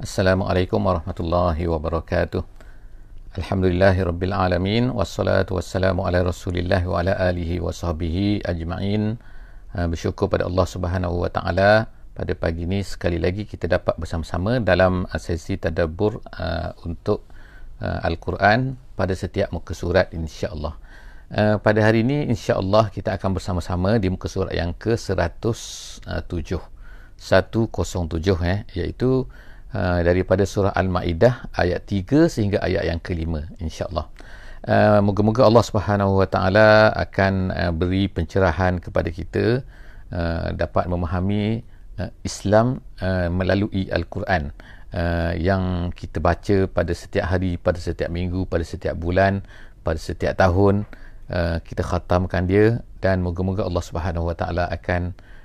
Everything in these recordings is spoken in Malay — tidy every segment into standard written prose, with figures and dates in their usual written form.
Assalamualaikum warahmatullahi wabarakatuh. Alhamdulillahirabbil alamin wassalatu wassalamu ala Rasulillah wa ala alihi wa sahbihi ajma'in. Bersyukur pada Allah Subhanahu wa taala, pada pagi ini sekali lagi kita dapat bersama-sama dalam sesi tadabbur untuk Al-Quran pada setiap muka surat, insya-Allah. Pada hari ini insya-Allah kita akan bersama-sama di muka surat yang ke-107 iaitu daripada surah Al-Ma'idah ayat 3 sehingga ayat yang ke-5, insya-Allah. Moga-moga Allah Subhanahu wa taala akan beri pencerahan kepada kita dapat memahami Islam melalui Al-Quran yang kita baca pada setiap hari, pada setiap minggu, pada setiap bulan, pada setiap tahun. Kita khatamkan dia, dan moga-moga Allah Subhanahu wa taala akan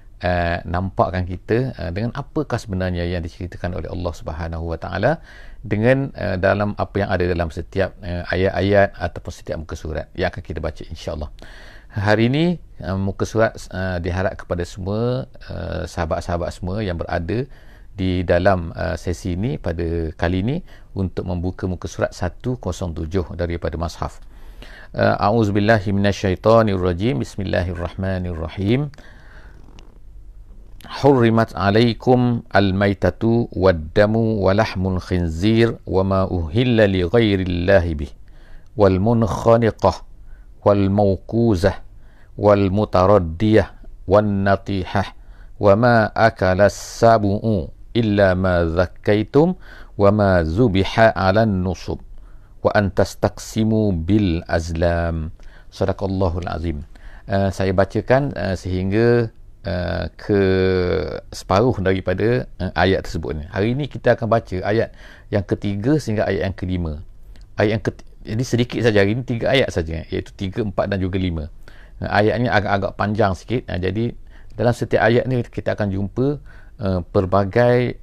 nampakkan kita dengan apakah sebenarnya yang diceritakan oleh Allah Subhanahu wa taala dengan dalam apa yang ada dalam setiap ayat-ayat ataupun setiap muka surat yang akan kita baca, insya-Allah. Hari ini muka surat diharap kepada semua sahabat-sahabat semua yang berada di dalam sesi ini pada kali ini untuk membuka muka surat 107 daripada Mashaf. A'udzubillahi minasyaitonirrajim. Bismillahirrahmanirrahim. Hurrimat alaikum al-maitatu wad-damu wa lahmul khinzir wa ma uhilla li ghairillahi bih wal munkhaniqah wal mawquzah wal mutaraddiyah wan natihah wa ma akala as-sabu'u illa ma zakkaitum wa ma zubiha 'alan nusub wa an tastaqsimu bil azlam. Sadaqallahul azim. Saya bacakan sehingga ke separuh daripada ayat tersebut ni. Hari ini kita akan baca ayat yang ketiga sehingga ayat yang kelima. Jadi sedikit saja hari ini, 3 ayat saja, iaitu 3, 4 dan juga 5. Ayatnya agak-agak panjang sikit. Jadi dalam setiap ayat ni kita akan jumpa pelbagai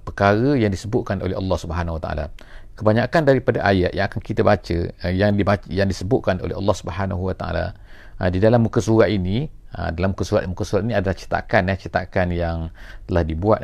perkara yang disebutkan oleh Allah Subhanahu Wa Taala. Kebanyakan daripada ayat yang akan kita baca yang disebutkan oleh Allah Subhanahu Wa Taala di dalam muka surat ini. Dalam muka surat ini adalah cetakan yang telah dibuat.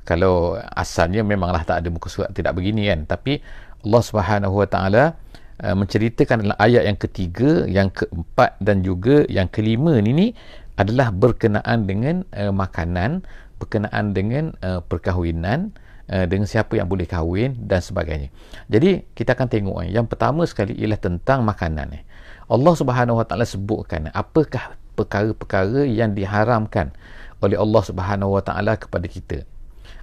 Kalau asalnya memanglah tak ada muka surat tidak begini kan, tapi Allah Subhanahu Wa Taala menceritakan dalam ayat yang ketiga, yang keempat dan juga yang kelima ini adalah berkenaan dengan makanan, berkenaan dengan perkahwinan, dengan siapa yang boleh kahwin dan sebagainya. Jadi kita akan tengok yang pertama sekali ialah tentang makanan. Allah Subhanahu Wa Taala sebutkan apakah perkara-perkara yang diharamkan oleh Allah Subhanahu Wa Taala kepada kita.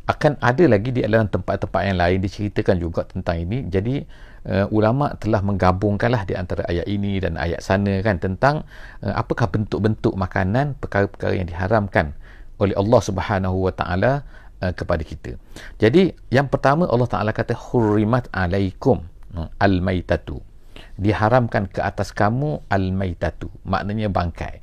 Akan ada lagi di dalam tempat-tempat yang lain diceritakan juga tentang ini. Jadi ulama telah menggabungkanlah di antara ayat ini dan ayat sana kan, tentang apakah bentuk-bentuk makanan, perkara-perkara yang diharamkan oleh Allah Subhanahu Wa Taala kepada kita. Jadi yang pertama Allah Taala kata hurrimat alaikum al-maitatu. Diharamkan ke atas kamu al-maitatu, maknanya bangkai.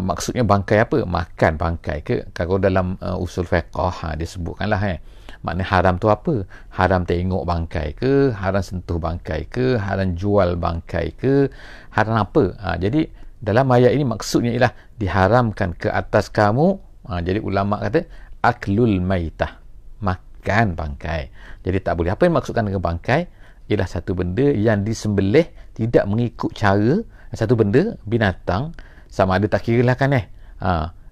Maksudnya bangkai apa? Makan bangkai ke? Kalau dalam usul fiqh disebutkanlah maknanya haram tu apa? Haram tengok bangkai ke? Haram sentuh bangkai ke? Haram jual bangkai ke? Haram apa? Jadi dalam ayat ini maksudnya ialah diharamkan ke atas kamu. Jadi ulama kata aklul maitah, makan bangkai. Jadi tak boleh. Apa yang maksudkan dengan bangkai? Ialah satu benda yang disembelih tidak mengikut cara, satu benda binatang, sama ada tak kira lah kan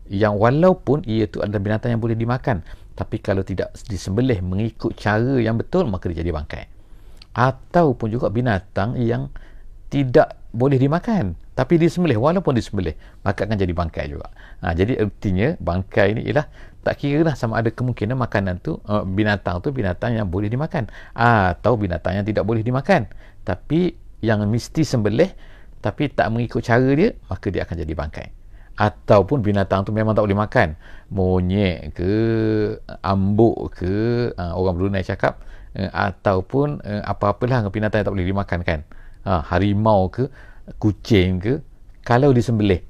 yang walaupun ia tu adalah binatang yang boleh dimakan, tapi kalau tidak disembelih mengikut cara yang betul, maka dia jadi bangkai. Ataupun juga binatang yang tidak boleh dimakan tapi disembelih, walaupun disembelih maka akan jadi bangkai juga. Jadi artinya bangkai ni ialah tak kira lah sama ada kemungkinan makanan tu binatang tu binatang yang boleh dimakan atau binatang yang tidak boleh dimakan, tapi yang mesti sembelih tapi tak mengikut cara dia, maka dia akan jadi bangkai. Ataupun binatang tu memang tak boleh makan, monyet ke, ambuk ke, orang Brunei cakap, ataupun apa-apalah binatang yang tak boleh dimakan kan, harimau ke, kucing ke, kalau disembelih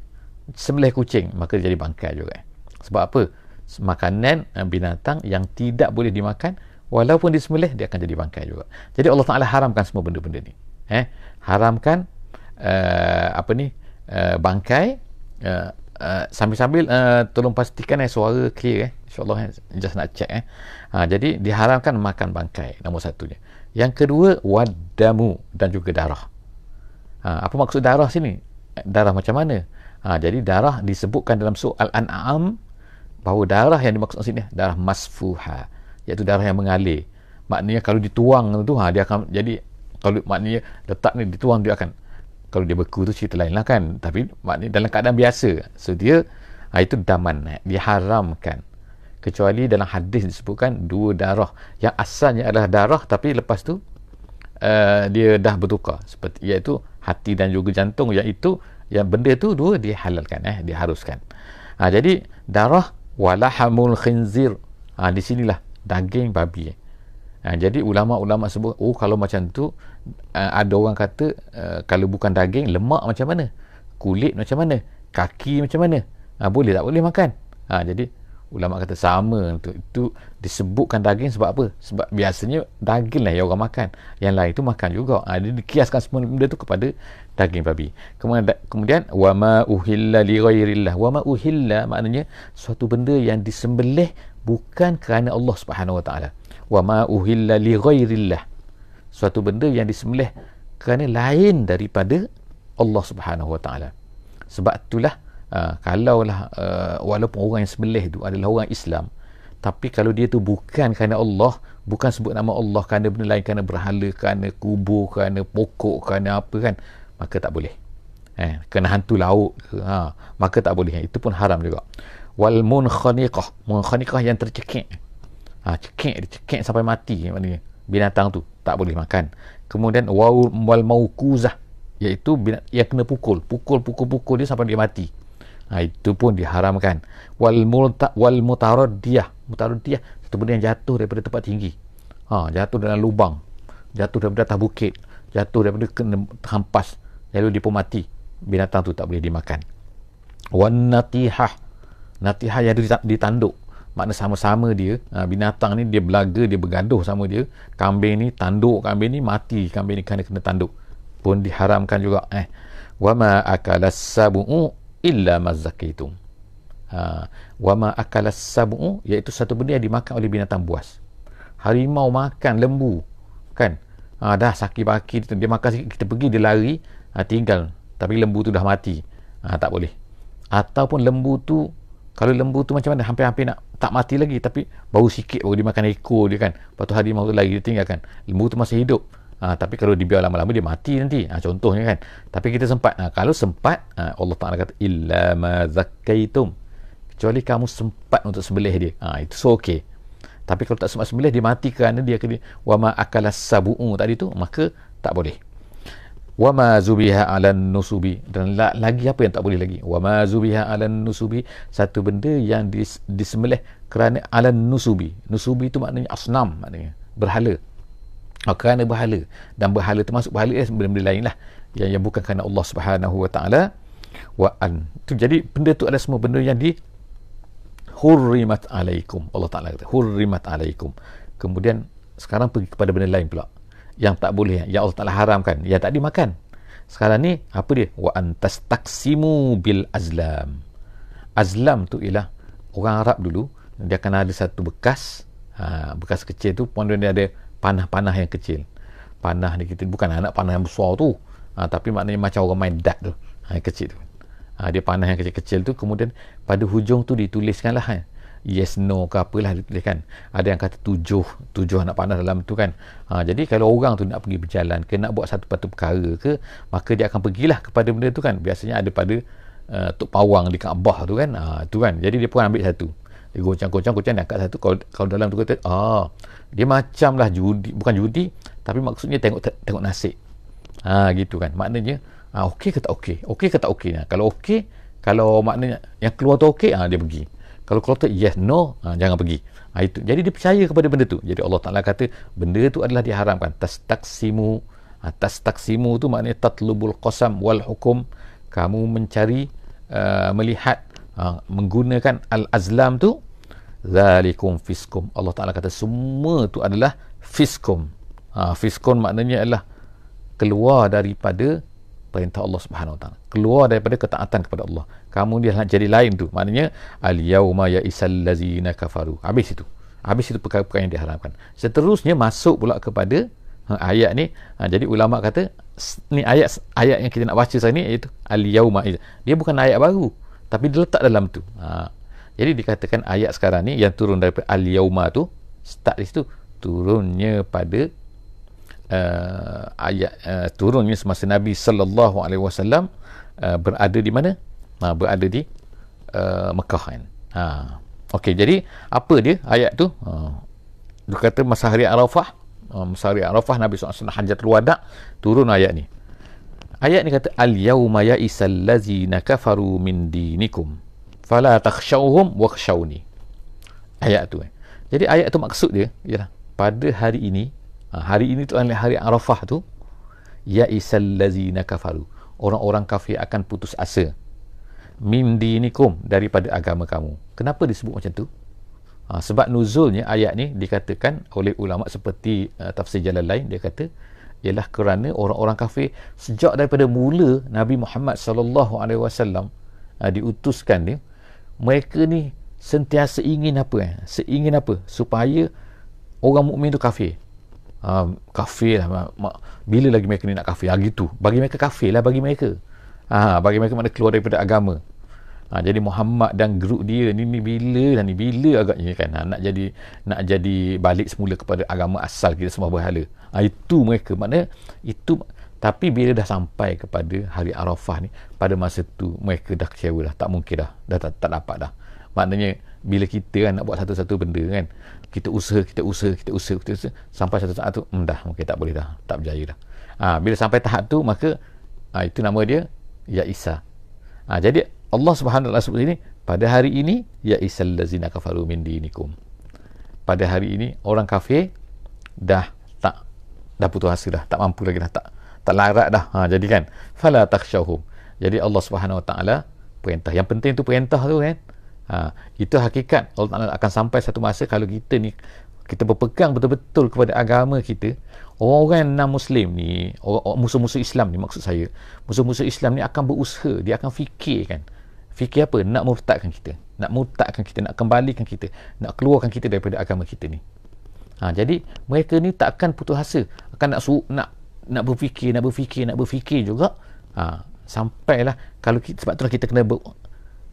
kucing, maka dia jadi bangkai juga. Sebab apa? Makanan binatang yang tidak boleh dimakan, walaupun disembelih, dia akan jadi bangkai juga. Jadi Allah Ta'ala haramkan semua benda-benda ni. Haramkan bangkai, sambil-sambil tolong pastikan suara clear InsyaAllah just nak check jadi diharamkan makan bangkai, nombor satunya. Yang kedua, wadamu, dan juga darah. Apa maksud darah sini? Darah macam mana? Jadi darah disebutkan dalam surah Al-An'am bahawa darah yang dimaksud sini darah masfuha, iaitu darah yang mengalir. Maknanya kalau dituang tu dia akan jadi, kalau maknanya letak ni dituang, dia akan, kalau dia beku tu cerita lain lah kan, tapi maknanya dalam keadaan biasa, so dia itu daman, diharamkan. Kecuali dalam hadis disebutkan dua darah yang asalnya adalah darah, tapi lepas tu dia dah bertukar, seperti iaitu hati dan juga jantung, iaitu yang benda tu dua dihalalkan, diharuskan. Jadi darah walahamul khinzir, di sinilah daging babi. Jadi ulama-ulama sebut, kalau macam tu ada orang kata kalau bukan daging, lemak macam mana, kulit macam mana, kaki macam mana, boleh tak boleh makan? Jadi ulama kata sama tu. Itu disebutkan daging sebab apa? Sebab biasanya daging lah yang orang makan, yang lain tu makan juga. Dia dikiaskan semua benda tu kepada daging babi. Kemudian wama uhilla li ghairillah. Wama uhilla maknanya suatu benda yang disembelih bukan kerana Allah Subhanahu Wa Taala. Wama uhilla li ghairillah, suatu benda yang disembelih kerana lain daripada Allah Subhanahu Wa Taala. Sebab itulah kalaulah walaupun orang yang sembelih tu adalah orang Islam, tapi kalau dia tu bukan kerana Allah, bukan sebut nama Allah, kerana benda lain, kerana berhala, kerana kubur, kerana pokok, kerana apa kan, maka tak boleh. Kena hantu laut ke, maka tak boleh. Itu pun haram juga. Wal munkhaniqah, munkhaniqah yang tercekik, cekik sampai mati, maknanya binatang tu tak boleh makan. Kemudian wal maukuzah, iaitu yang kena pukul dia sampai dia mati, itu pun diharamkan. Wal mutaraddiyah, satu benda yang jatuh daripada tempat tinggi, jatuh dalam lubang, jatuh daripada atas bukit, jatuh daripada kena hampas lalu dia pun mati, binatang tu tak boleh dimakan. Wan natihah yang ditanduk, makna sama-sama dia, binatang ni dia belaga, dia bergaduh sama dia. Kambing ni tanduk, kambing ni mati, kambing ni kena tanduk, pun diharamkan juga. Wama akalas sabu'u illa mazzakaitum. Wama akalas sabu'u, iaitu satu benda yang dimakan oleh binatang buas. Harimau makan lembu kan, dah sakit baki dia makan sikit, kita pergi dia lari, tinggal, tapi lembu tu dah mati, tak boleh. Ataupun lembu tu, kalau lembu tu macam mana, hampir-hampir nak tak mati lagi, tapi baru sikit baru dia makan ekor dia kan, lepas tu harimau tu lagi dia tinggalkan, lembu tu masih hidup. Tapi kalau dibiar lama-lama dia mati nanti, contohnya kan. Tapi kita sempat, kalau sempat, Allah Ta'ala kata illa ma zakkaitum, kecuali kamu sempat untuk sembelih dia, itu so okey. Tapi kalau tak sempat sembelih, dia mati kerana dia kena wama akalas sabu'u tadi tu, maka tak boleh. Wama zubiha 'alan nusubi, dan lagi apa yang tak boleh lagi? Wama zubiha 'alan nusubi, satu benda yang disembelih kerana 'alan nusubi. Nusubi itu maknanya asnam, maknanya berhala. Kerana berhala, dan berhala termasuk berhala benda-benda lain lah yang bukan kerana Allah Subhanahu Wa Taala. Jadi benda tu adalah semua benda yang di hurrimat alaikum. Allah Ta'ala kata hurrimat alaikum. Kemudian sekarang pergi kepada benda lain pula yang tak boleh, yang Allah Ta'ala haramkan, yang tak dimakan. Sekarang ni apa dia? Wa antastaqsimu bil azlam. Azlam tu ialah orang Arab dulu, dia akan ada satu bekas, bekas kecil tu, kemudian dia ada panah-panah yang kecil. Panah ni kita bukan anak panah yang besar tu, tapi maknanya macam orang main dart tu, yang kecil tu. Dia panah yang kecil-kecil tu, kemudian pada hujung tu dituliskanlah yes no ke apalah dituliskan. Ada yang kata tujuh anak panah dalam tu kan. Jadi kalau orang tu nak pergi berjalan ke, nak buat satu perkara ke, maka dia akan pergilah kepada benda tu kan. Biasanya ada pada Tok Pawang di Kaabah tu kan, tu kan. Jadi dia pun ambil satu, dia goncang dia angkat satu. Kalau dalam tu kata dia macam lah judi, bukan judi, tapi maksudnya tengok nasib, gitu kan. Maknanya okey ke tak okey, okey ke tak okey. Kalau okey, kalau maknanya yang keluar tu okey, dia pergi. Kalau keluar tu yes no, jangan pergi. Itu. Jadi dia percaya kepada benda tu. Jadi Allah Ta'ala kata benda tu adalah diharamkan. Tastaqsimu, tastaqsimu tu maknanya tatlubul qasam wal hukum, kamu mencari, melihat, menggunakan al-azlam tu, zalikum fiskum. Allah Ta'ala kata semua tu adalah fiskum. Fiskum maknanya adalah keluar daripada perintah Allah Subhanahu Wa Taala, keluar daripada ketaatan kepada Allah, kamu dia nak jadi lain tu, maknanya al-yauma ya'isal ladzina kafaru. Habis itu perkara-perkara yang diharamkan. Seterusnya masuk pula kepada ayat ni. Jadi ulama kata ni ayat yang kita nak baca sekarang ni, iaitu al-yauma, dia bukan ayat baru tapi dia letak dalam tu. Jadi dikatakan ayat sekarang ni yang turun daripada al-yauma tu, start di situ, turunnya pada turunnya semasa Nabi sallallahu alaihi wasallam berada di mana? Berada di Mekah kan. Okey, jadi apa dia ayat tu? Dia kata masa hari Arafah, Nabi SAW Hajjatul Wada, turun ayat ni. Ayat ni kata al-yauma ya'isal ladzina kafaru min dinikum fala takhshawhum wakhshawni. Ayat tu. Jadi ayat tu maksud dia ialah pada hari ini tu adalah hari Arafah tu, ya'isal ladzina kafaru, orang-orang kafir akan putus asa, min dinikum, daripada agama kamu. Kenapa disebut macam tu? Sebab nuzulnya ayat ni dikatakan oleh ulama seperti tafsir Jalalain, dia kata ialah kerana orang-orang kafir sejak daripada mula Nabi Muhammad sallallahu alaihi wasallam diutuskan dia, mereka ni sentiasa ingin apa? Supaya orang mukmin tu kafir. Kafir lah, bila lagi mereka ni nak kafir? Gitu, bagi mereka kafir lah, bagi mereka mana keluar daripada agama. Jadi Muhammad dan grup dia ni bila agaknya kan nak jadi balik semula kepada agama asal kita semua berhala. Itu mereka, maknanya itu. Tapi bila dah sampai kepada hari Arafah ni, pada masa tu mereka dah kecewa dah, tak mungkin dah tak dapat dah. Maknanya bila kita kan nak buat satu-satu benda kan, kita usaha sampai satu saat tu dah mungkin tak boleh dah, tak berjaya dah. Bila sampai tahap tu, maka itu nama dia Ya'isa. Jadi Allah Subhanahu wa taala sebut ini, pada hari ini ya'isal ladzina kafaru min dinikum. Pada hari ini orang kafir dah putus asa dah, tak mampu lagi dah, tak larat dah. Jadi kan fala takhshawhum. Jadi Allah Subhanahu wa taala perintah, yang penting tu perintah tu kan. Itu hakikat. Allah Ta'ala akan sampai satu masa kalau kita berpegang betul-betul kepada agama kita. Orang-orang non-Muslim ni, musuh-musuh Islam ni, maksud saya musuh-musuh Islam ni akan berusaha, dia akan fikir apa? Nak murtadkan kita, nak kembalikan kita, nak keluarkan kita daripada agama kita ni. Jadi mereka ni tak akan putus asa, akan nak berfikir juga. Sampailah kalau kita, sebab itulah kita kena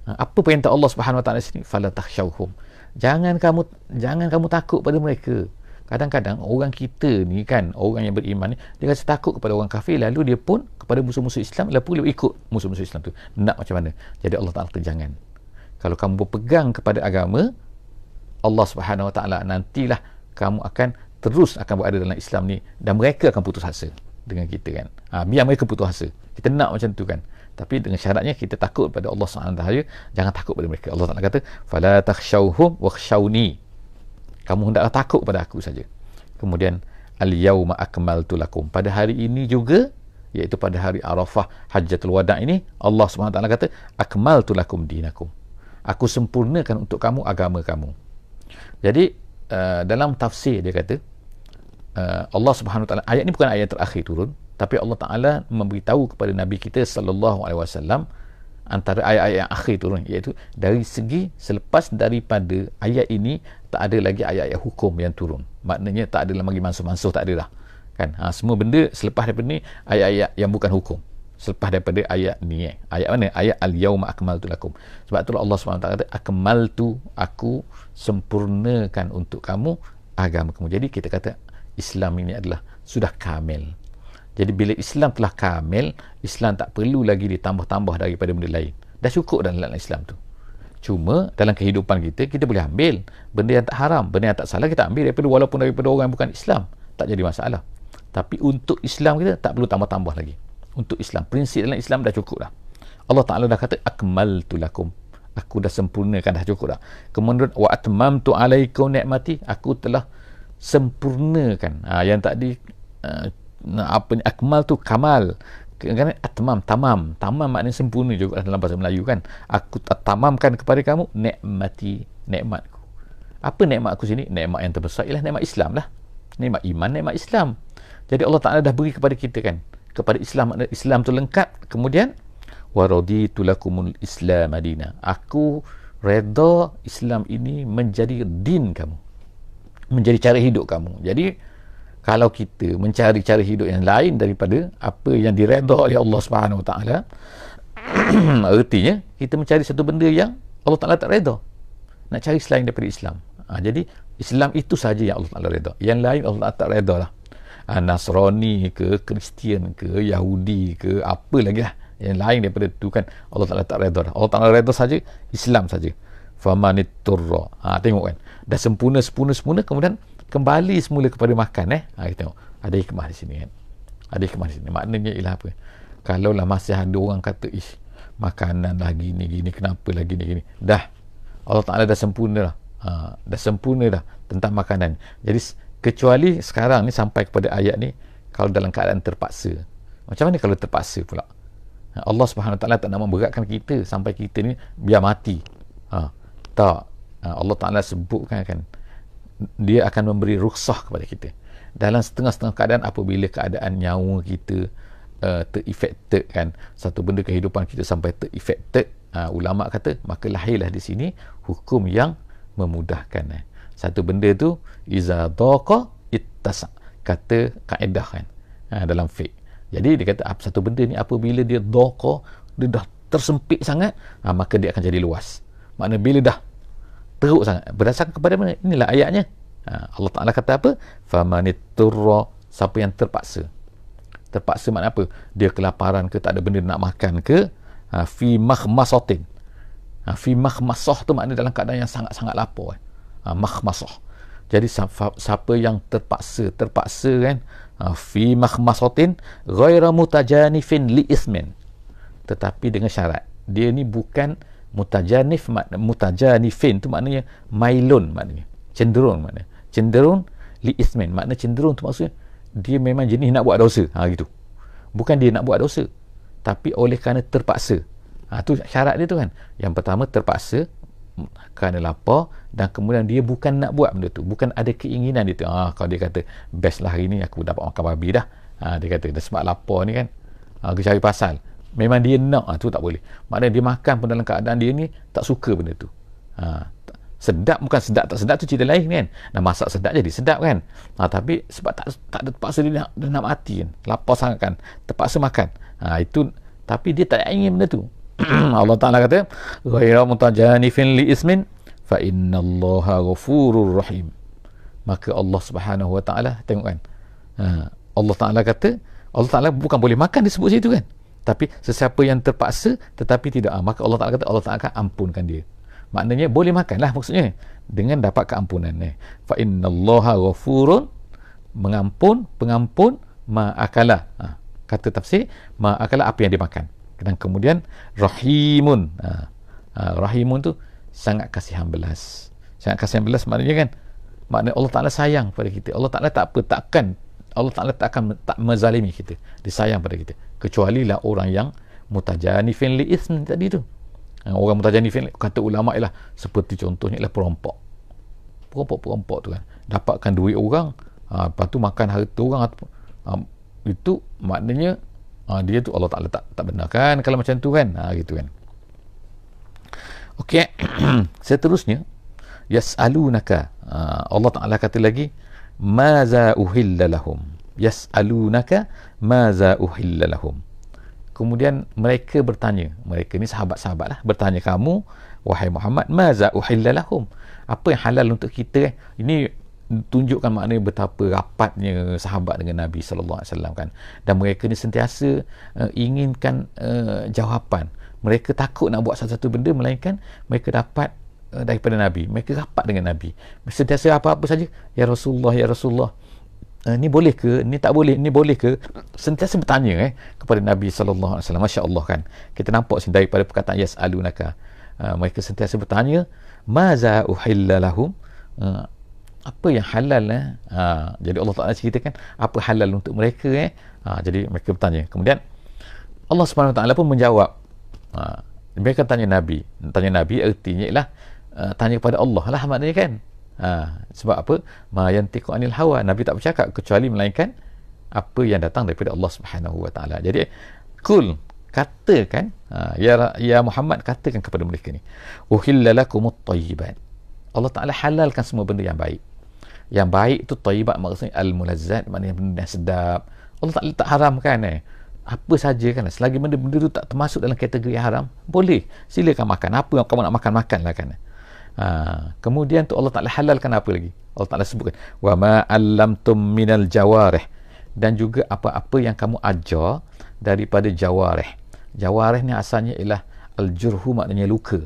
apa perintah Allah Subhanahu Wa Taala sini, fala takhshawhum, jangan kamu takut pada mereka. Kadang-kadang orang kita ni kan, orang yang beriman ni, dia rasa takut kepada orang kafir, lalu dia pun kepada musuh-musuh Islam, lalu dia ikut musuh-musuh Islam tu. Nak macam mana? Jadi Allah Ta'ala kata jangan. Kalau kamu berpegang kepada agama Allah Subhanahu Wa Taala, nantilah kamu akan berada dalam Islam ni, dan mereka akan putus asa dengan kita kan. Biar mereka putus asa, kita nak macam tu kan, tapi dengan syaratnya kita takut pada Allah Subhanahu Wa Taala, jangan takut pada mereka. Allah Ta'ala kata fala takhshawhum wakhshawni, kamu hendaklah takut pada aku saja. Kemudian al-yauma akmaltu lakum, pada hari ini juga, iaitu pada hari Arafah Hajjatul Wada' ini, Allah SWT kata akmaltu lakum dinakum, aku sempurnakan untuk kamu agama kamu. Jadi dalam tafsir dia kata Allah SWT, ayat ini bukan ayat terakhir turun, tapi Allah Ta'ala memberitahu kepada Nabi kita sallallahu alaihi wasallam antara ayat-ayat yang akhir turun, iaitu dari segi selepas daripada ayat ini tak ada lagi ayat-ayat hukum yang turun, maknanya tak ada lagi mansuh-mansuh, tak ada dah kan. Semua benda selepas daripada ni ayat-ayat yang bukan hukum, selepas daripada ayat ni ayat mana? Ayat al-yauma akmaltu lakum. Sebab itulah Allah SWT kata akmaltu, aku sempurnakan untuk kamu agama kamu. Jadi kita kata Islam ini adalah sudah kamil. Jadi bila Islam telah kamil, Islam tak perlu lagi ditambah-tambah daripada benda lain, dah cukup dalam Islam tu. Cuma dalam kehidupan kita boleh ambil benda yang tak haram, benda yang tak salah, kita ambil walaupun daripada orang yang bukan Islam, tak jadi masalah. Tapi untuk Islam kita tak perlu tambah-tambah lagi. Untuk Islam, prinsip dalam Islam dah cukup dah. Allah Ta'ala dah kata akmaltu lakum, aku dah sempurnakan, dah cukup dah. Kemudian wa atmamtu alaikum ni'mati, aku telah sempurnakan. Yang tadi akmal tu kamal, kan? Tamam maknanya sempurna juga dalam bahasa Melayu kan. Aku tamamkan kepada kamu nikmati, nikmatku. Apa nikmat aku sini? Nikmat yang terbesar ialah nikmat Islam lah, nikmat iman, nikmat Islam. Jadi Allah Ta'ala dah beri kepada kita kan, kepada Islam, makna Islam tu lengkap. Kemudian wa raditu lakumul Islam madina, aku redha Islam ini menjadi din kamu, menjadi cara hidup kamu. Jadi kalau kita mencari cara hidup yang lain daripada apa yang diredha oleh Allah Subhanahu Wa Taala, artinya kita mencari satu benda yang Allah Taala tak redha, nak cari selain daripada Islam. Jadi Islam itu saja yang Allah Taala redha, yang lain Allah Taala tak redha lah. Nasrani ke, Kristian ke, Yahudi ke, apa lagi lah yang lain daripada itu kan Allah Ta'ala tak redha dah. Allah Ta'ala redha saja Islam saja. Famanitturra, tengok kan, dah sempurna, kemudian kembali semula kepada makan. Kita tengok ada hikmah di sini kan, ada hikmah di sini. Maknanya ialah apa, kalau lah masih ada orang kata makanan lah gini kenapa lah gini, dah Allah Ta'ala dah sempurna lah, dah sempurna dah tentang makanan. Jadi kecuali sekarang ni sampai kepada ayat ni, kalau dalam keadaan terpaksa. Macam mana kalau terpaksa pula? Allah Subhanahu Wa Taala tak nak memberatkan kita sampai kita ni biar mati. Tak. Allah Taala sebutkan kan, dia akan memberi rukhsah kepada kita dalam setengah-setengah keadaan, apabila keadaan nyawa kita ter-affected kan, satu benda kehidupan kita sampai ter-affected, ulama kata maka lahirlah di sini hukum yang memudahkan. Satu benda tu iza daqa ittasa, kata kaedah kan, dalam fiqh. Jadi dia kata satu benda ni apabila dia daqa, dia dah tersempit sangat, maka dia akan jadi luas. Maknanya bila dah teruk sangat, berdasarkan kepada mana? Inilah ayatnya. Allah Ta'ala kata apa? Famanitturra, siapa yang terpaksa. Terpaksa makna apa? Dia kelaparan ke, tak ada benda nak makan ke, fi makhmasatin. Fi makhmasah tu makna dalam keadaan yang sangat-sangat lapar. Makhmasah. Jadi siapa yang terpaksa kan, fi makhmasatin ghaira mutajanifin li ismin, tetapi dengan syarat dia ni bukan mutajanif. Mutajanifin tu maknanya mailun, maknanya cenderung, maknanya cenderung li ismin, makna cenderung tu maksudnya dia memang jenis nak buat dosa, gitu. Bukan dia nak buat dosa, tapi oleh kerana terpaksa. Tu syarat dia tu kan. Yang pertama terpaksa kerana lapar, dan kemudian dia bukan nak buat benda tu, bukan ada keinginan dia tu. Kalau dia kata best lah hari ni aku dapat makan babi dah, dia kata dah sebab lapar ni kan, aku cari pasal, memang dia nak, tu tak boleh. Maknanya dia makan pun dalam keadaan dia ni tak suka benda tu. Sedap, bukan sedap tak sedap tu cerita lain kan. Nak masak sedap jadi sedap kan, tapi sebab tak ada, terpaksa dia nak mati kan, lapar sangat kan, terpaksa makan. Itu, tapi dia tak ingin benda tu. Allah Ta'ala kata ghaira mutajanifin li ismin fa innallaha ghafurur rahim, maka Allah Subhanahu Wa Ta'ala, tengok kan, Allah Ta'ala kata, Allah Ta'ala bukan boleh makan disebut situ kan, tapi sesiapa yang terpaksa tetapi tidak, maka Allah Ta'ala kata Allah Ta'ala akan ampunkan dia. Maknanya boleh makan lah maksudnya, dengan dapat keampunan. Fa innallaha ghafurun, pengampun ma'akala, kata tafsir ma'akala, apa yang dimakan. Dan kemudian rahimun, rahimun tu sangat kasihan belas. Sangat kasihan belas maknanya kan, maknanya Allah Ta'ala sayang pada kita. Allah Ta'ala tak menzalimi kita, dia sayang pada kita, kecuali lah orang yang mutajanifin li ism tadi tu. Orang mutajanifin, kata ulama' ialah seperti contohnya ialah perampok tu kan, dapatkan duit orang, lepas tu makan harta orang, itu maknanya dia tu Allah Ta'ala tak benarkan kalau macam tu kan, gitu kan. Okey. Seterusnya yas'alunaka, Allah Ta'ala kata lagi maza uhilla lahum, yas'alunaka maza uhilla lahum. Kemudian mereka bertanya, mereka ni sahabat-sahabat lah, bertanya kamu wahai Muhammad, maza uhilla lahum, apa yang halal untuk kita. Ini tunjukkan maknanya betapa rapatnya sahabat dengan Nabi SAW kan, dan mereka ni sentiasa inginkan jawapan. Mereka takut nak buat satu-satu benda melainkan mereka dapat daripada Nabi. Mereka rapat dengan Nabi, sentiasa apa-apa saja, ya Rasulullah, ya Rasulullah, ni boleh ke, ni tak boleh, ni boleh ke, sentiasa bertanya kepada Nabi SAW. Masya Allah kan, kita nampak sini daripada perkataan yas'alunaka, mereka sentiasa bertanya maza uhilla lahum, apa yang halal. Jadi Allah Ta'ala ceritakan apa halal untuk mereka. Jadi mereka bertanya, kemudian Allah Subhanahu Wa Ta'ala pun menjawab. Mereka tanya Nabi artinya ialah tanya kepada Allah lah maknanya kan. Sebab apa, ma yantiqu anil hawa, Nabi tak bercakap kecuali melainkan apa yang datang daripada Allah Subhanahu wa taala. Jadi kul, katakan, ya Muhammad, katakan kepada mereka ni, uhilla lakumut thayyibat. Allah Taala halalkan semua benda yang baik. Yang baik itu thayyibat maksudnya al-mulazzat, maknanya benda yang sedap. Allah Taala tak haramkan apa saja kan, selagi benda-benda tu tak termasuk dalam kategori haram, boleh, silakan makan apa yang kamu nak makan, makanlah kan. Kemudian tu Allah Taala halalkan apa lagi? Allah Taala sebutkan wa ma allamtum minal jawarih, dan juga apa-apa yang kamu ajar daripada jawarih. Jawarih ni asalnya ialah al-jurhu, maknanya luka.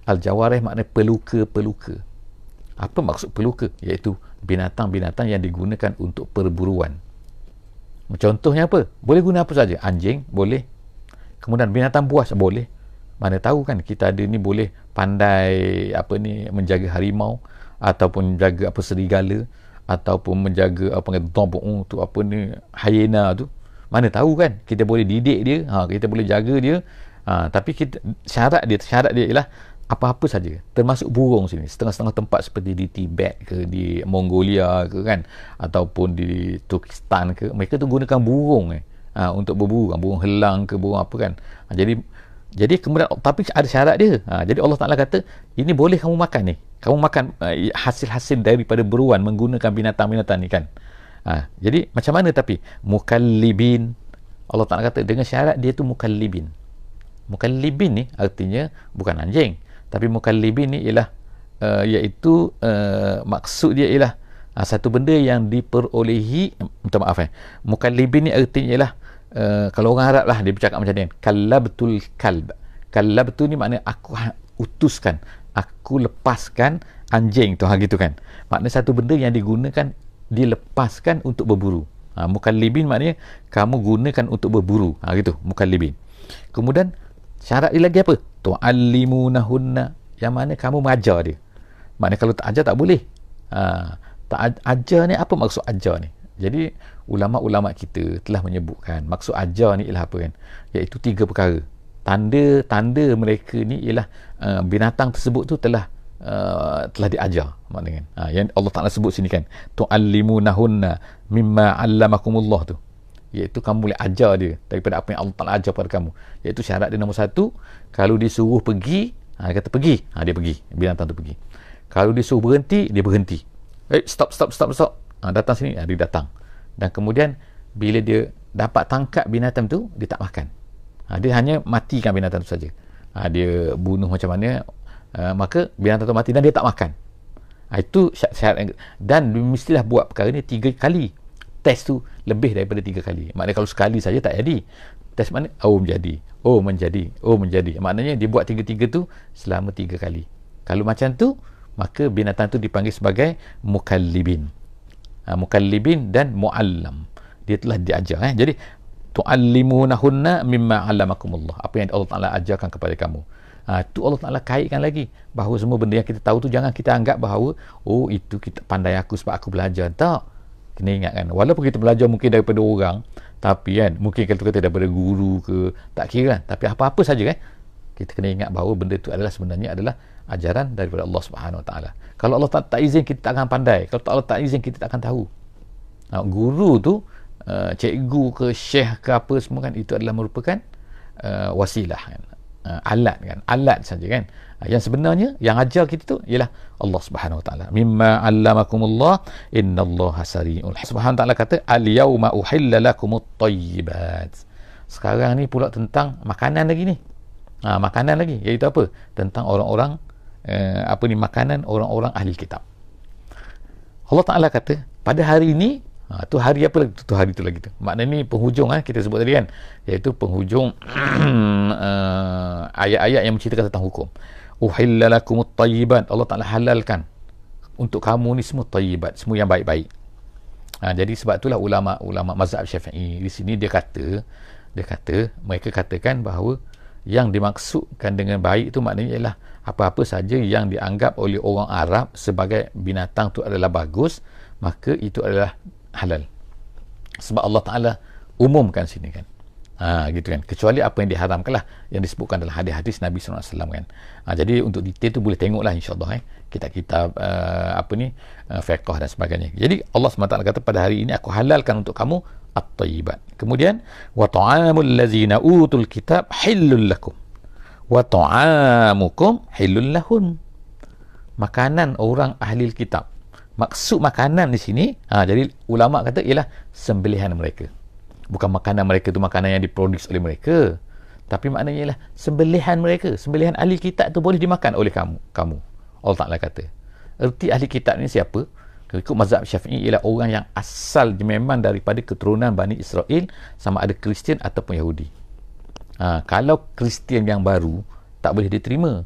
Al-jawarih maknanya peluka-peluka. Apa maksud peluka? Iaitu binatang-binatang yang digunakan untuk perburuan. Contohnya apa? Boleh guna apa saja. Anjing boleh. Kemudian binatang buas boleh. Mana tahu kan kita ada ni boleh pandai menjaga harimau, ataupun menjaga serigala, ataupun menjaga dombong tu, hyena tu. Mana tahu kan kita boleh didik dia, kita boleh jaga dia. Tapi syarat dia ialah apa-apa saja, termasuk burung sini. Setengah-setengah tempat seperti di Tibet ke, di Mongolia ke kan, ataupun di Turkistan ke, mereka tu gunakan burung untuk berburu, burung helang ke, burung apa kan. Jadi kemudian, tapi ada syarat dia. Jadi Allah Ta'ala kata, ini boleh kamu makan ni. Kamu makan hasil-hasil daripada beruan menggunakan binatang-binatang ni kan. Jadi macam mana tapi? Mukallibin. Allah Ta'ala kata dengan syarat dia tu mukallibin. Mukallibin ni artinya bukan anjing. Tapi mukallibin ni ialah iaitu maksud dia ialah satu benda yang diperolehi, minta maaf mukallibin ni artinya ialah kalau orang Arab lah dia bercakap macam ni, kallabtul kalb. Kallabtu ni maknanya aku utuskan, aku lepaskan anjing tu, gitu kan. Maknanya satu benda yang digunakan, dilepaskan untuk berburu. Mukallibin maknanya kamu gunakan untuk berburu, gitu mukallibin. Kemudian syarat dia lagi apa? Tu'allimunahunna, yang mana kamu mengajar dia. Maknanya kalau tak ajar tak boleh. Tak ajar ni, apa maksud ajar ni? Jadi ulama-ulama kita telah menyebutkan maksud ajar ni ialah apa kan? Iaitu 3 perkara. Tanda mereka ni ialah binatang tersebut tu telah diajar, maknanya kan. Yang Allah Ta'ala sebut sini kan, tu'allimunahunna mimma 'allamakumullah tu, iaitu kamu boleh ajar dia daripada apa yang Allah Ta'ala ajar pada kamu. Iaitu syarat dia nombor 1, kalau disuruh pergi, dia kata pergi, dia pergi, binatang tu pergi. Kalau disuruh berhenti, dia berhenti. Stop. Datang sini, dia datang. Dan kemudian bila dia dapat tangkap binatang tu, dia tak makan. Dia hanya matikan binatang tu saja. Dia bunuh macam mana, maka binatang tu mati dan dia tak makan. Itu syarat. Dan mestilah buat perkara ni 3 kali. Test tu lebih daripada 3 kali. Maknanya kalau sekali saja tak jadi. Test mana? Menjadi. Maknanya dia buat 3-3 tu selama 3 kali. Kalau macam tu, maka binatang tu dipanggil sebagai mukallibin. Mukallibin dan muallam. Dia telah diajar. Jadi tu'allimunahunna mimma 'allamakumullah. Apa yang Allah Ta'ala ajarkan kepada kamu. Tu Allah Ta'ala kaitkan lagi bahawa semua benda yang kita tahu tu jangan kita anggap bahawa itu kita pandai aku sebab aku belajar. Tak. Kena ingat kan, walaupun kita belajar mungkin daripada orang, tapi kan mungkin kita kata daripada guru ke, tak kira kan, tapi apa-apa saja kan, kita kena ingat bahawa benda tu sebenarnya adalah ajaran daripada Allah Subhanahu Wa Taala. Kalau Allah tak izin, kita tak akan pandai. Kalau Allah tak izin, kita tak akan tahu. Guru tu, cikgu ke, syekh ke apa semua kan, itu adalah merupakan wasilah kan, alat saja kan. Yang sebenarnya yang ajar kita tu ialah Allah Subhanahu Wa Taala. Mimma 'allamakumullah innallaha sari'ul hisab. Subhanahu Wa Taala kata al-yauma uhilla lakumut thayyibat. Sekarang ni pula tentang makanan lagi ni. Makanan lagi, iaitu apa? Tentang orang-orang makanan orang-orang ahli kitab. Allah Ta'ala kata pada hari ini, tu hari apa lagi? Tu hari tu lagi tu. Maknanya ni penghujung kita sebut tadi kan, iaitu penghujung ayat-ayat yang menceritakan tentang hukum. Uhilla lakumut thayyibat. Allah Ta'ala halalkan untuk kamu ni semua thayyibat, semua yang baik-baik. Jadi sebab itulah ulama mazhab Syafi'i di sini dia kata mereka katakan bahawa yang dimaksudkan dengan baik itu maknanya ialah apa-apa saja yang dianggap oleh orang Arab sebagai binatang tu adalah bagus, maka itu adalah halal. Sebab Allah Ta'ala umumkan sini kan. Gitu kan. Kecuali apa yang diharamkan lah, yang disebutkan dalam hadis-hadis Nabi SAW kan. Jadi untuk detail tu boleh tengoklah insyaAllah kitab-kitab fiqh dan sebagainya. Jadi Allah SWT kata pada hari ini aku halalkan untuk kamu at-thayyibat. Kemudian wa ta'amul ladzina utul kitab hillul lakum wa ta'amukum hillul lahum. Makanan orang ahli kitab. Maksud makanan di sini, jadi ulama kata ialah sembelihan mereka. Bukan makanan mereka tu makanan yang diproduksi oleh mereka, tapi maknanya ialah sembelihan mereka. Sembelihan ahli kitab tu boleh dimakan oleh kamu. Allah Ta'ala kata. Erti ahli kitab ni siapa? Ikut mazhab Syafi'i ialah orang yang asal memang daripada keturunan Bani Israel, sama ada Kristian ataupun Yahudi. Kalau Kristian yang baru tak boleh diterima.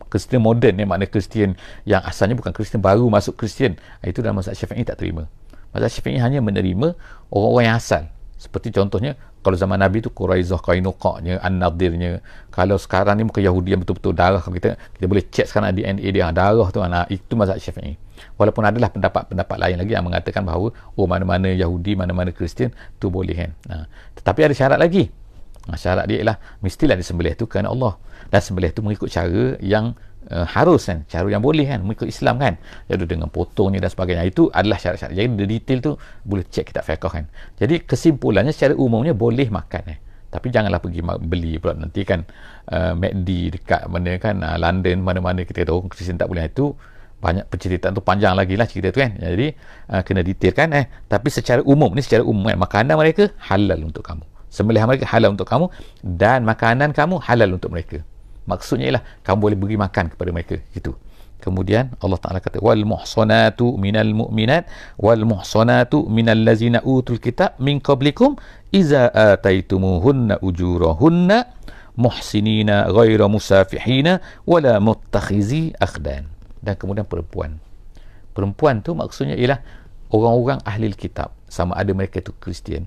Kristian moden ni, makna Kristian yang asalnya bukan Kristian, baru masuk Kristian, itu dalam mazhab Syafi'i tak terima. Mazhab Syafi'i hanya menerima orang-orang yang asal. Seperti contohnya kalau zaman Nabi tu Quraizah, Qainuqa'nya, An-Nadirnya. Kalau sekarang ni muka Yahudi yang betul-betul darah, kalau kita boleh check sekarang DNA dia darah tu, itu mazhab Syafi'i. Walaupun adalah pendapat-pendapat lain lagi yang mengatakan bahawa mana-mana Yahudi, mana-mana Kristian tu boleh kan. Tetapi ada syarat lagi. Syarat dia ialah mestilah disembelih tu kerana Allah, dan sembelih tu mengikut cara yang harus kan, cara yang boleh kan, mengikut Islam kan, jadi dengan potongnya dan sebagainya. Itu adalah syarat-syarat. Jadi detail tu boleh cek kitab fiqh kan. Jadi kesimpulannya secara umumnya boleh makan tapi janganlah pergi beli pula nanti kan, McD dekat mana kan, London, mana-mana kita tahu Kristian tak boleh. Itu banyak penceritaan tu, panjang lagi lah cerita tu kan. Jadi kena detail kan. Tapi secara umum ni, secara umum kan, makanan mereka halal untuk kamu, sembelihan mereka halal untuk kamu, dan makanan kamu halal untuk mereka. Maksudnya ialah kamu boleh beri makan kepada mereka, itu. Kemudian Allah Ta'ala kata wal muhsanatu minal mu'minat wal muhsanatu minal lazina utul kitab min qablikum iza ataitumuhunna ujurahunna muhsinina ghaira musafihina wala muttakhizi akhdan. Dan kemudian perempuan tu maksudnya ialah orang-orang ahli kitab, sama ada mereka tu Kristian.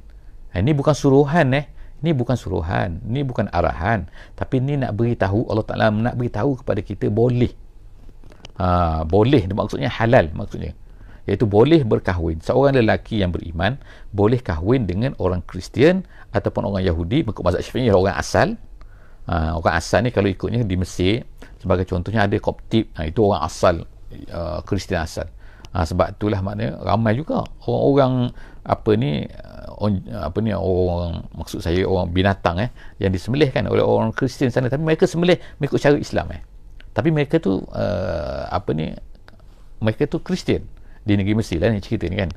Ini bukan suruhan Ini bukan suruhan, ni bukan arahan, tapi ni nak beritahu, Allah Ta'ala nak beritahu kepada kita boleh. Boleh maksudnya halal maksudnya. Iaitu boleh berkahwin. Seorang lelaki yang beriman boleh kahwin dengan orang Kristian ataupun orang Yahudi. Mengikut mazhab Syafi'i orang asal. Orang asal ni kalau ikutnya di Mesir, sebagai contohnya ada Koptik, itu orang asal, Kristian asal. Sebab itulah maknanya ramai juga orang-orang orang, maksud saya orang binatang yang disembelihkan oleh orang Kristian sana, tapi mereka sembelih mengikut cara Islam tapi mereka tu mereka tu Kristian di negeri Mesir lah ni cerita ni kan.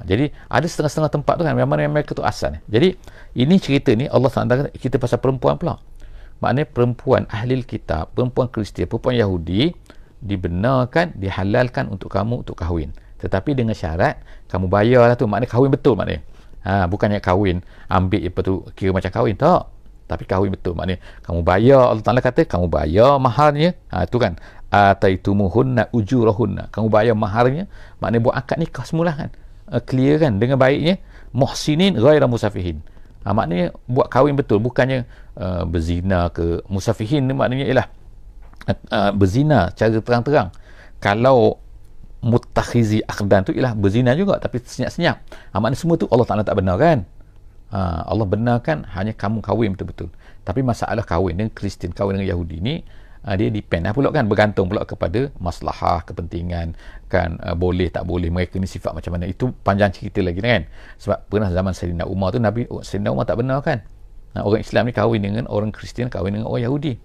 Jadi ada setengah-setengah tempat tu kan memang mereka tu asal jadi ini cerita ni Allah SWT kita pasal perempuan pula. Maknanya perempuan ahli kitab, perempuan Kristian, perempuan Yahudi dibenarkan, dihalalkan untuk kamu untuk kahwin, tetapi dengan syarat kamu bayarlah tu. Maknanya kahwin betul maknanya. Bukannya kahwin ambil apa tu kira macam kahwin, tak, tapi kahwin betul. Maknanya kamu bayar, Allah Ta'ala kata kamu bayar maharnya. Itu kan ataitumuhunna ujurahunna, kamu bayar maharnya. Maknanya buat akad nikah semula kan, clear kan dengan baiknya. Muhsinin ghaira musafihin, maknanya buat kahwin betul, bukannya berzina ke. Musafihin ni maknanya ialah berzina cara terang-terang. Kalau mutakhizi akhdan tu ialah berzina juga tapi senyap-senyap. Maknanya semua tu Allah Ta'ala tak benarkan. Allah benarkan hanya kamu kahwin betul-betul. Tapi masalah kahwin dengan Kristian, kahwin dengan Yahudi ni dia depend pula kan, bergantung pula kepada maslahah, kepentingan kan, boleh tak boleh, mereka ni sifat macam mana, itu panjang cerita lagi kan. Sebab pernah zaman Sayyidina Umar tu, Sayyidina Umar tak benarkan orang Islam ni kahwin dengan orang Kristian, kahwin dengan orang Yahudi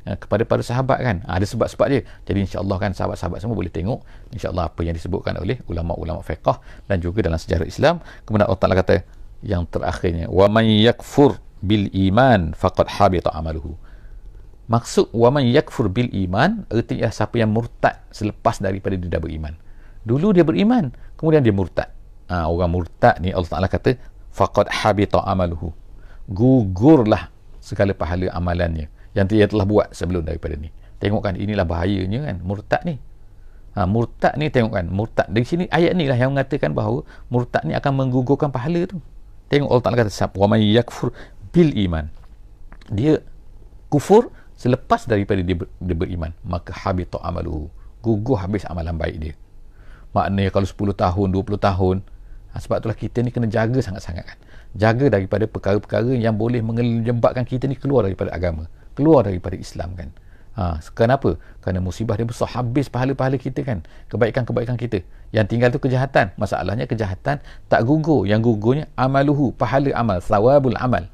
kepada para sahabat kan. Ada sebab-sebab dia. Jadi insya-Allah kan sahabat-sahabat semua boleh tengok insya-Allah apa yang disebutkan oleh ulama-ulama fiqh dan juga dalam sejarah Islam. Kemudian Allah Ta'ala kata yang terakhirnya wa man yakfur bil iman faqad habita amaluhu. Maksud wa man yakfur bil iman artinya siapa yang murtad selepas daripada dia dah beriman. Dulu dia beriman, kemudian dia murtad. Orang murtad ni Allah Ta'ala kata faqad habita amaluhu, gugurlah segala pahala amalannya yang dia telah buat sebelum daripada ni. Tengok kan, inilah bahayanya kan murtad ni. Murtad ni tengok kan, murtad dari sini ayat ni lah yang mengatakan bahawa murtad ni akan menggugurkan pahala tu. Tengok Allah Ta'ala kata wa may yakfur bil iman, dia kufur selepas daripada dia beriman, maka habita amaluhu, gugur habis amalan baik dia. Maknanya kalau 10 tahun 20 tahun, sebab itulah kita ni kena jaga sangat-sangat kan, jaga daripada perkara-perkara yang boleh menyebabkan kita ni keluar daripada agama, keluar daripada Islam kan. Kenapa? Kerana musibah dia besar, habis pahala-pahala kita kan, kebaikan-kebaikan kita. Yang tinggal tu kejahatan. Masalahnya kejahatan tak gugur, yang gugurnya amaluhu, pahala amal, thawabul amal.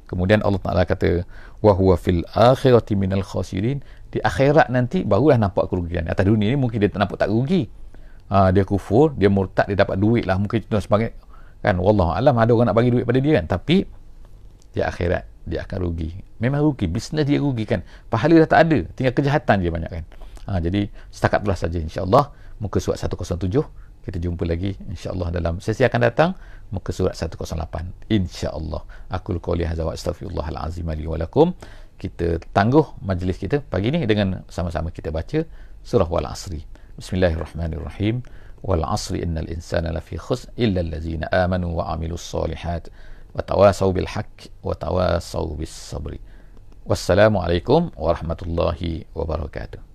Kemudian Allah Ta'ala kata, wa huwa fil akhirati minal khasirin. Di akhirat nanti barulah nampak kerugian. Atas dunia ni mungkin dia tak nampak, tak rugi. Dia kufur, dia murtad, dia dapat duit lah mungkin dan sebagainya kan, wallahu alam, ada orang nak bagi duit pada dia kan, tapi di akhirat dia akan rugi. Memang rugi, bisnes dia rugi kan, pahala dah tak ada, tinggal kejahatan dia banyak kan. Jadi setakat itulah saja insya-Allah muka surat 107. Kita jumpa lagi insya-Allah dalam sesi akan datang, muka surat 108 insya-Allah. Aqul qouli hadza wa astaghfirullahal azim li wa lakum. Kita tangguh majlis kita pagi ni dengan sama-sama kita baca surah Wal Asri. Bismillahirrahmanirrahim. Wal asri innal insana lafi khusr illa allazina amanu wa amilus solihat wa tawasaw bil haqq wa tawasaw bis sabri. Wassalamualaikum warahmatullahi wabarakatuh.